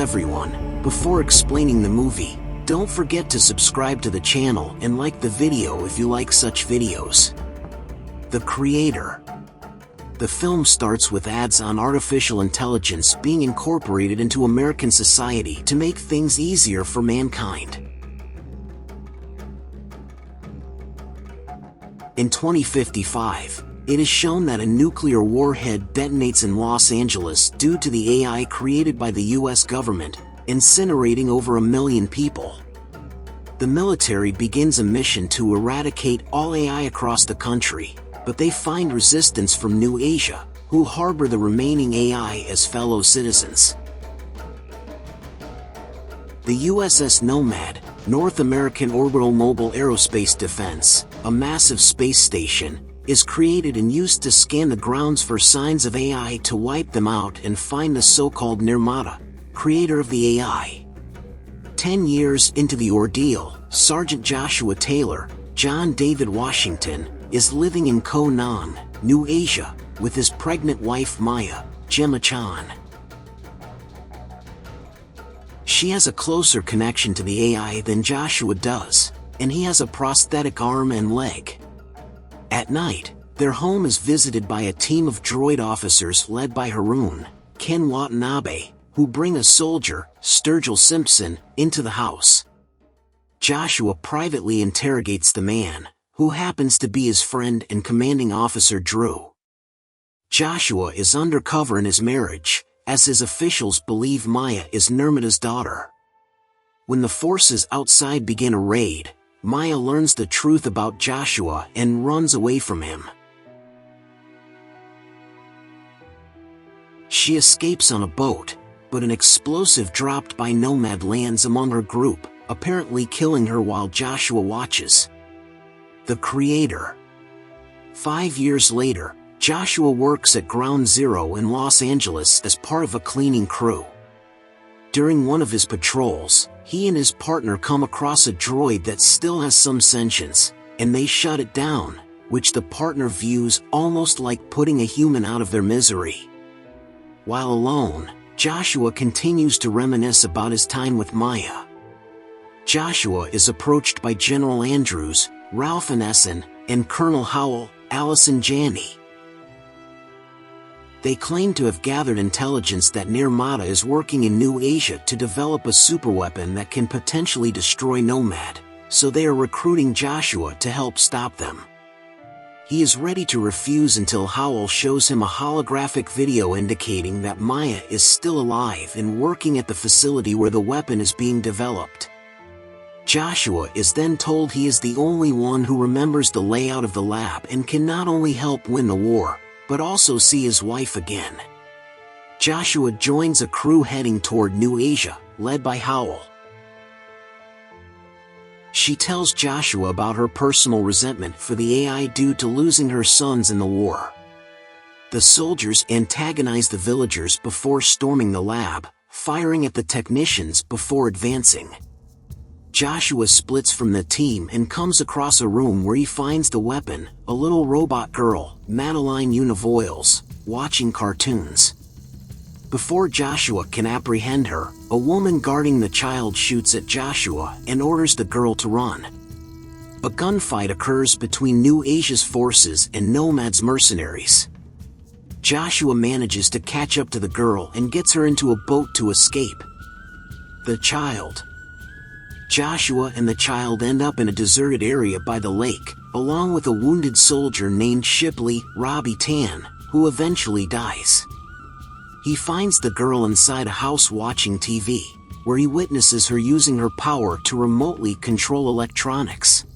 everyone, before explaining the movie, don't forget to subscribe to the channel and like the video if you like such videos. The creator. The film starts with ads on artificial intelligence being incorporated into American society to make things easier for mankind. In 2055, it is shown that a nuclear warhead detonates in Los Angeles due to the AI created by the US government, incinerating over 1 million people. The military begins a mission to eradicate all AI across the country, but they find resistance from New Asia, who harbor the remaining AI as fellow citizens. The USS NOMAD, North American Orbital Mobile Aerospace Defense, a massive space station, is created and used to scan the grounds for signs of AI to wipe them out and find the so-called Nirmata, creator of the AI. 10 years into the ordeal, Sergeant Joshua Taylor, John David Washington, is living in Ko Nang, New Asia, with his pregnant wife Maya, Gemma Chan. She has a closer connection to the AI than Joshua does, and he has a prosthetic arm and leg. At night, their home is visited by a team of droid officers led by Haroon, Ken Watanabe, who bring a soldier, Sturgill Simpson, into the house. Joshua privately interrogates the man, who happens to be his friend and commanding officer Drew. Joshua is undercover in his marriage, as his officials believe Maya is Nirmata's daughter. When the forces outside begin a raid, Maya learns the truth about Joshua and runs away from him. She escapes on a boat, but an explosive dropped by Nomad lands among her group, apparently killing her while Joshua watches. The creator. 5 years later, Joshua works at Ground Zero in Los Angeles as part of a cleaning crew. During one of his patrols, he and his partner come across a droid that still has some sentience, and they shut it down, which the partner views almost like putting a human out of their misery. While alone, Joshua continues to reminisce about his time with Maya. Joshua is approached by General Andrews, Ralph Ineson, and Colonel Howell, Allison Janney. They claim to have gathered intelligence that Nirmata is working in New Asia to develop a superweapon that can potentially destroy Nomad, so they are recruiting Joshua to help stop them. He is ready to refuse until Howell shows him a holographic video indicating that Maya is still alive and working at the facility where the weapon is being developed. Joshua is then told he is the only one who remembers the layout of the lab and can not only help win the war, but also see his wife again. Joshua joins a crew heading toward New Asia, led by Howell. She tells Joshua about her personal resentment for the AI due to losing her sons in the war. The soldiers antagonize the villagers before storming the lab, firing at the technicians before advancing. Joshua splits from the team and comes across a room where he finds the weapon, a little robot girl, Madeline Univoyles, watching cartoons. Before Joshua can apprehend her, a woman guarding the child shoots at Joshua and orders the girl to run. A gunfight occurs between New Asia's forces and Nomad's mercenaries. Joshua manages to catch up to the girl and gets her into a boat to escape. Joshua and the child end up in a deserted area by the lake, along with a wounded soldier named Shipley, Robbie Tan, who eventually dies. He finds the girl inside a house watching TV, where he witnesses her using her power to remotely control electronics.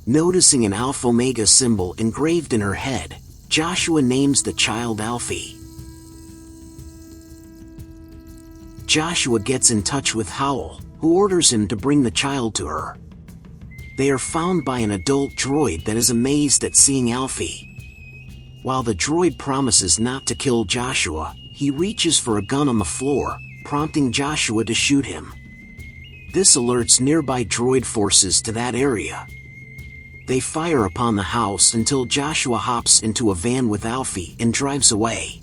Noticing an Alpha Omega symbol engraved in her head, Joshua names the child Alfie. Joshua gets in touch with Howell, who orders him to bring the child to her. They are found by an adult droid that is amazed at seeing Alfie. While the droid promises not to kill Joshua, he reaches for a gun on the floor, prompting Joshua to shoot him. This alerts nearby droid forces to that area. They fire upon the house until Joshua hops into a van with Alfie and drives away.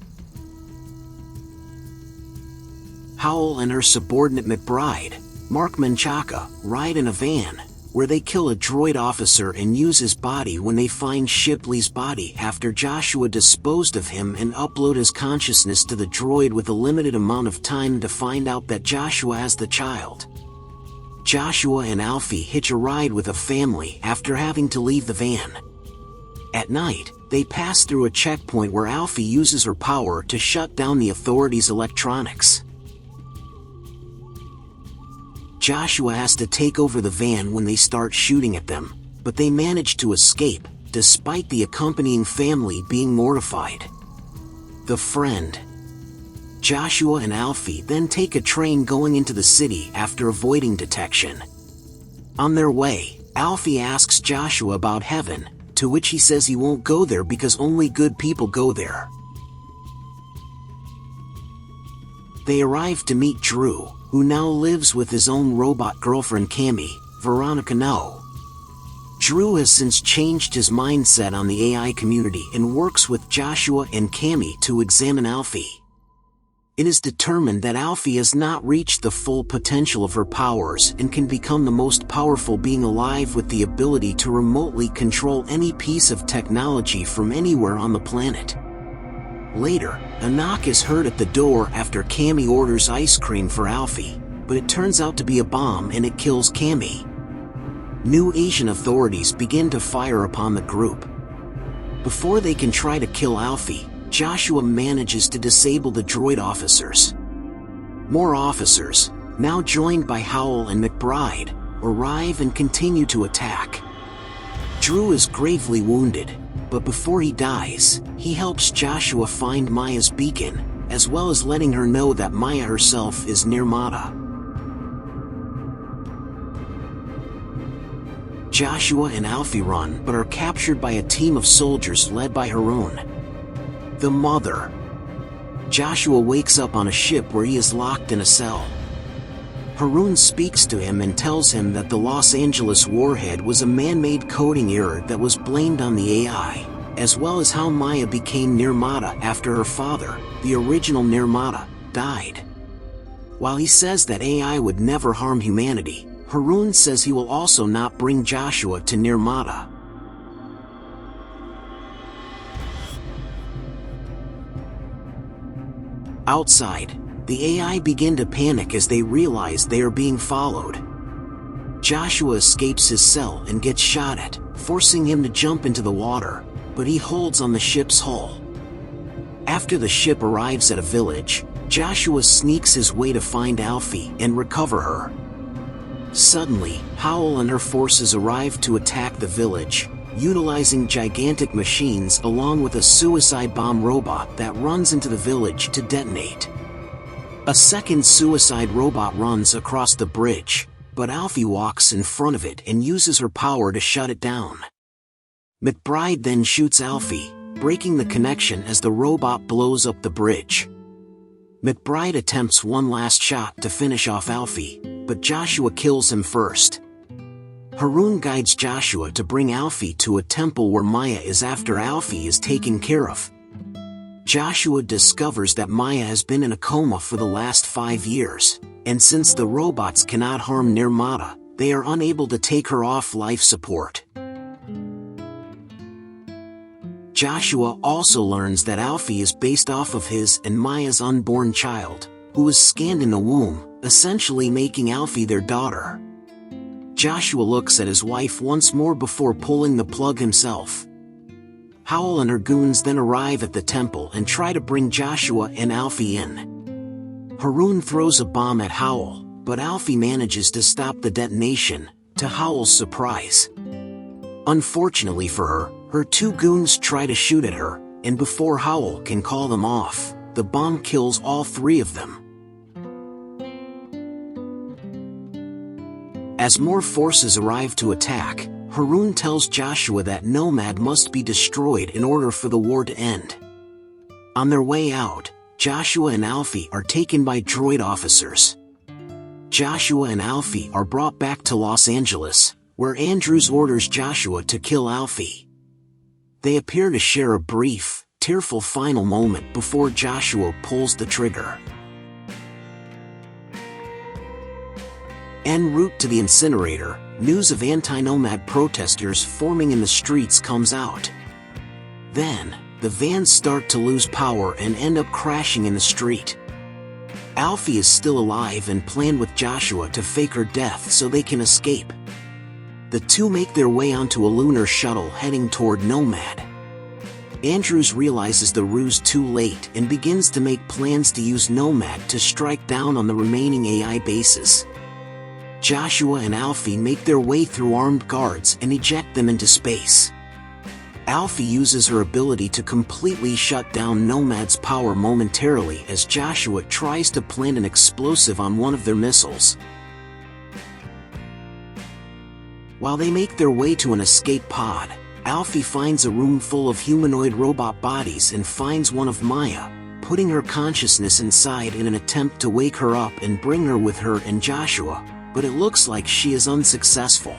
Howell and her subordinate McBride, Mark Menchaca, ride in a van, where they kill a droid officer and use his body when they find Shipley's body after Joshua disposed of him and upload his consciousness to the droid with a limited amount of time to find out that Joshua has the child. Joshua and Alfie hitch a ride with a family after having to leave the van. At night, they pass through a checkpoint where Alfie uses her power to shut down the authorities' electronics. Joshua has to take over the van when they start shooting at them, but they manage to escape, despite the accompanying family being mortified. The friend. Joshua and Alfie then take a train going into the city after avoiding detection. On their way, Alfie asks Joshua about heaven, to which he says he won't go there because only good people go there. They arrive to meet Drew, who now lives with his own robot girlfriend Cammy, Veronica No. Drew has since changed his mindset on the AI community and works with Joshua and Cammy to examine Alfie. It is determined that Alfie has not reached the full potential of her powers and can become the most powerful being alive with the ability to remotely control any piece of technology from anywhere on the planet. Later, a knock is heard at the door after Cammy orders ice cream for Alfie, but it turns out to be a bomb and it kills Cammy. New Asian authorities begin to fire upon the group. Before they can try to kill Alfie, Joshua manages to disable the droid officers. More officers, now joined by Howell and McBride, arrive and continue to attack. Drew is gravely wounded, but before he dies, he helps Joshua find Maya's beacon, as well as letting her know that Maya herself is Nirmata. Joshua and Alfie run but are captured by a team of soldiers led by Haroon, the mother. Joshua wakes up on a ship where he is locked in a cell. Haroon speaks to him and tells him that the Los Angeles warhead was a man-made coding error that was blamed on the AI, as well as how Maya became Nirmata after her father, the original Nirmata, died. While he says that AI would never harm humanity, Haroon says he will also not bring Joshua to Nirmata. Outside, the AI begin to panic as they realize they are being followed. Joshua escapes his cell and gets shot at, forcing him to jump into the water, but he holds on the ship's hull. After the ship arrives at a village, Joshua sneaks his way to find Alfie and recover her. Suddenly, Howell and her forces arrive to attack the village, utilizing gigantic machines along with a suicide bomb robot that runs into the village to detonate. A second suicide robot runs across the bridge, but Alfie walks in front of it and uses her power to shut it down. McBride then shoots Alfie, breaking the connection as the robot blows up the bridge. McBride attempts one last shot to finish off Alfie, but Joshua kills him first. Haroon guides Joshua to bring Alfie to a temple where Maya is after Alfie is taken care of. Joshua discovers that Maya has been in a coma for the last 5 years, and since the robots cannot harm Nirmata, they are unable to take her off life support. Joshua also learns that Alfie is based off of his and Maya's unborn child, who was scanned in the womb, essentially making Alfie their daughter. Joshua looks at his wife once more before pulling the plug himself. Howell and her goons then arrive at the temple and try to bring Joshua and Alfie in. Haroon throws a bomb at Howell, but Alfie manages to stop the detonation, to Howell's surprise. Unfortunately for her, her two goons try to shoot at her, and before Howell can call them off, the bomb kills all three of them. As more forces arrive to attack, Haroon tells Joshua that Nomad must be destroyed in order for the war to end. On their way out, Joshua and Alfie are taken by droid officers. Joshua and Alfie are brought back to Los Angeles, where Andrews orders Joshua to kill Alfie. They appear to share a brief, tearful final moment before Joshua pulls the trigger. En route to the incinerator, news of anti-nomad protesters forming in the streets comes out. Then, the vans start to lose power and end up crashing in the street. Alfie is still alive and planned with Joshua to fake her death so they can escape. The two make their way onto a lunar shuttle heading toward Nomad. Andrews realizes the ruse too late and begins to make plans to use Nomad to strike down on the remaining AI bases. Joshua and Alfie make their way through armed guards and eject them into space. Alfie uses her ability to completely shut down Nomad's power momentarily as Joshua tries to plant an explosive on one of their missiles. While they make their way to an escape pod, Alfie finds a room full of humanoid robot bodies and finds one of Maya, putting her consciousness inside in an attempt to wake her up and bring her with her and Joshua, but it looks like she is unsuccessful.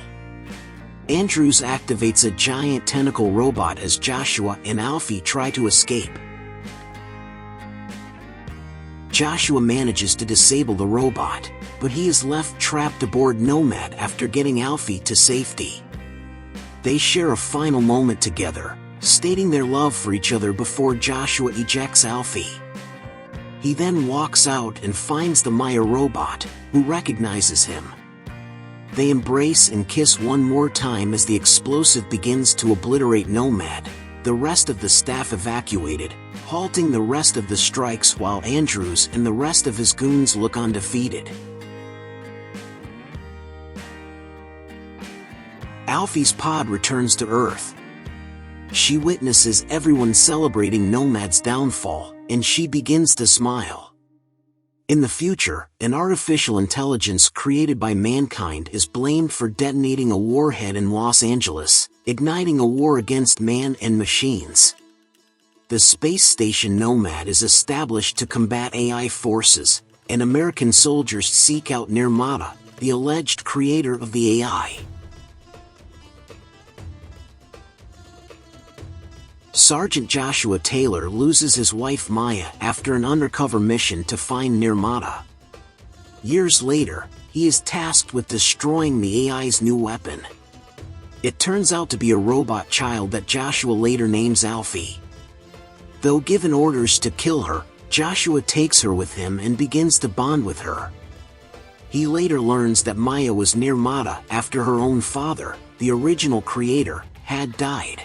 Andrews activates a giant tentacle robot as Joshua and Alfie try to escape. Joshua manages to disable the robot, but he is left trapped aboard Nomad after getting Alfie to safety. They share a final moment together, stating their love for each other before Joshua ejects Alfie. He then walks out and finds the Maya robot, who recognizes him. They embrace and kiss one more time as the explosive begins to obliterate Nomad, the rest of the staff evacuated, halting the rest of the strikes while Andrews and the rest of his goons look on defeated. Alfie's pod returns to Earth. She witnesses everyone celebrating Nomad's downfall, and she begins to smile. In the future, an artificial intelligence created by mankind is blamed for detonating a warhead in Los Angeles, igniting a war against man and machines. The space station Nomad is established to combat AI forces, and American soldiers seek out Nirmata, the alleged creator of the AI. Sergeant Joshua Taylor loses his wife Maya after an undercover mission to find Nirmata. Years later, he is tasked with destroying the AI's new weapon. It turns out to be a robot child that Joshua later names Alfie. Though given orders to kill her, Joshua takes her with him and begins to bond with her. He later learns that Maya was Nirmata after her own father, the original creator, had died.